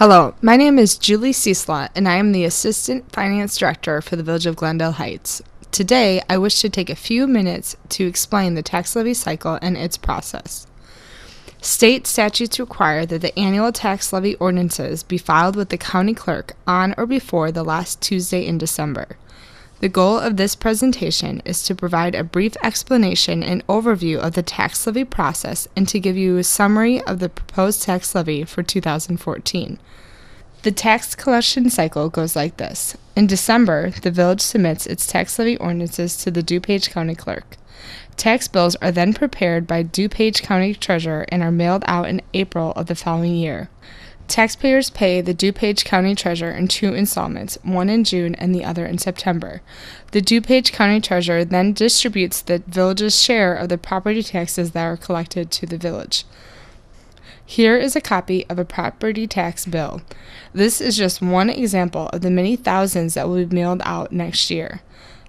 Hello, my name is Julie Cieslot, and I am the Assistant Finance Director for the Village of Glendale Heights. Today, I wish to take a few minutes to explain the tax levy cycle and its process. State statutes require that the annual tax levy ordinances be filed with the county clerk on or before the last Tuesday in December. The goal of this presentation is to provide a brief explanation and overview of the tax levy process and to give you a summary of the proposed tax levy for 2014. The tax collection cycle goes like this. In December, the village submits its tax levy ordinances to the DuPage County Clerk. Tax bills are then prepared by DuPage County Treasurer and are mailed out in April of the following year. Taxpayers pay the DuPage County Treasurer in two installments, one in June and the other in September. The DuPage County Treasurer then distributes the village's share of the property taxes that are collected to the village. Here is a copy of a property tax bill. This is just one example of the many thousands that will be mailed out next year.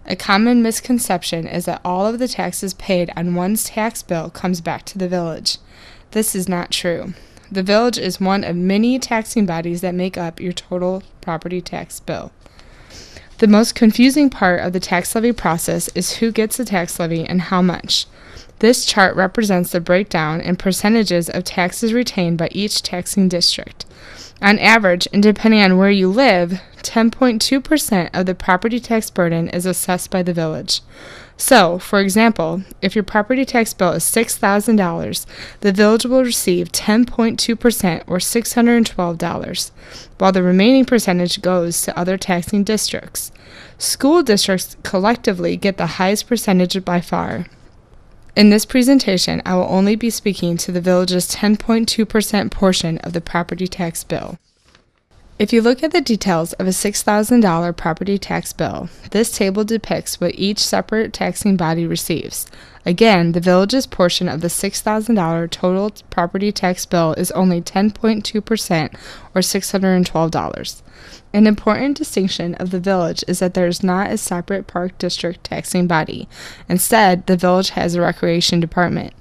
A common misconception is that all of the taxes paid on one's tax bill comes back to the village. This is not true. The village is one of many taxing bodies that make up your total property tax bill. The most confusing part of the tax levy process is who gets the tax levy and how much. This chart represents the breakdown in percentages of taxes retained by each taxing district. On average, and depending on where you live, 10.2% of the property tax burden is assessed by the village. So, for example, if your property tax bill is $6,000, the village will receive 10.2% or $612, while the remaining percentage goes to other taxing districts. School districts collectively get the highest percentage by far. In this presentation, I will only be speaking to the village's 10.2% portion of the property tax bill. If you look at the details of a $6,000 property tax bill, this table depicts what each separate taxing body receives. Again, the village's portion of the $6,000 total property tax bill is only 10.2% or $612. An important distinction of the village is that there is not a separate park district taxing body. Instead, the village has a recreation department.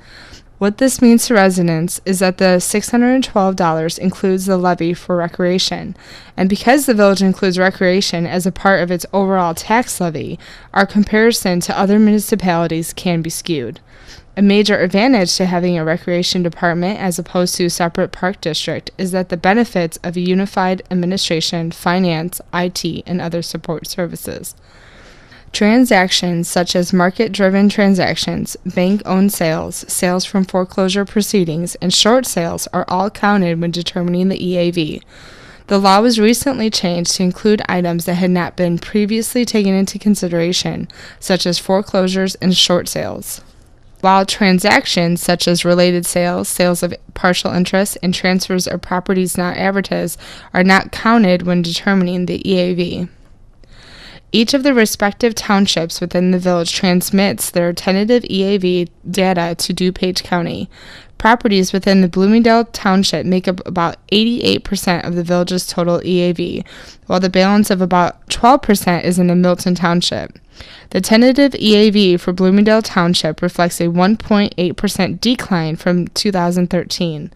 What this means to residents is that the $612 includes the levy for recreation, and because the village includes recreation as a part of its overall tax levy, our comparison to other municipalities can be skewed. A major advantage to having a recreation department as opposed to a separate park district is that the benefits of a unified administration, finance, IT, and other support services. Transactions such as market-driven transactions, bank-owned sales, sales from foreclosure proceedings, and short sales are all counted when determining the EAV. The law was recently changed to include items that had not been previously taken into consideration, such as foreclosures and short sales. While transactions such as related sales, sales of partial interest, and transfers of properties not advertised are not counted when determining the EAV. Each of the respective townships within the village transmits their tentative EAV data to DuPage County. Properties within the Bloomingdale Township make up about 88% of the village's total EAV, while the balance of about 12% is in the Milton Township. The tentative EAV for Bloomingdale Township reflects a 1.8% decline from 2013.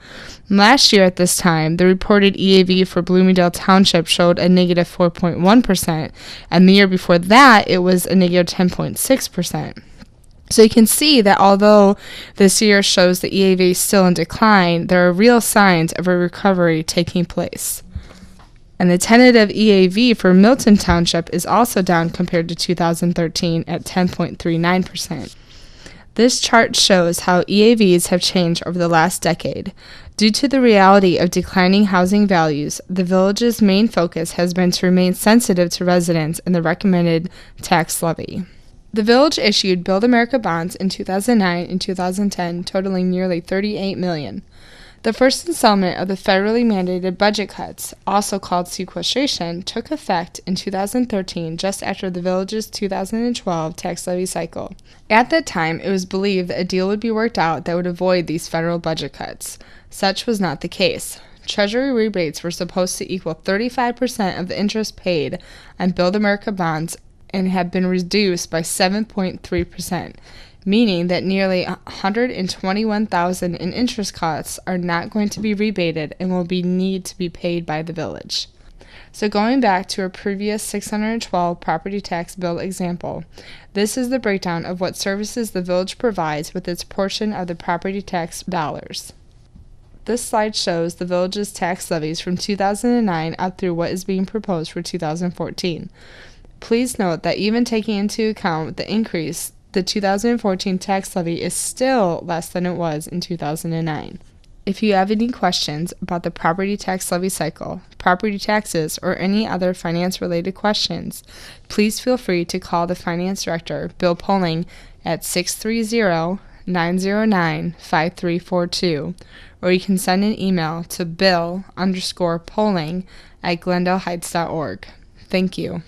Last year at this time, the reported EAV for Bloomingdale Township showed a negative 4.1%, and the year before that, it was a negative 10.6%. So you can see that although this year shows the EAV still in decline, there are real signs of a recovery taking place. And the tentative EAV for Milton Township is also down compared to 2013 at 10.39%. This chart shows how EAVs have changed over the last decade. Due to the reality of declining housing values, the village's main focus has been to remain sensitive to residents and the recommended tax levy. The village issued Build America bonds in 2009 and 2010, totaling nearly $38 million. The first installment of the federally mandated budget cuts, also called sequestration, took effect in 2013, just after the village's 2012 tax levy cycle. At that time, it was believed that a deal would be worked out that would avoid these federal budget cuts. Such was not the case. Treasury rebates were supposed to equal 35% of the interest paid on Build America bonds and had been reduced by 7.3%. meaning that nearly $121,000 in interest costs are not going to be rebated and will need to be paid by the village. So going back to our previous 612 property tax bill example, this is the breakdown of what services the village provides with its portion of the property tax dollars. This slide shows the village's tax levies from 2009 up through what is being proposed for 2014. Please note that even taking into account the increase, the 2014 tax levy is still less than it was in 2009. If you have any questions about the property tax levy cycle, property taxes, or any other finance-related questions, please feel free to call the Finance Director, Bill Poling, at 630-909-5342, or you can send an email to bill_poling@glendaleheights.org. Thank you.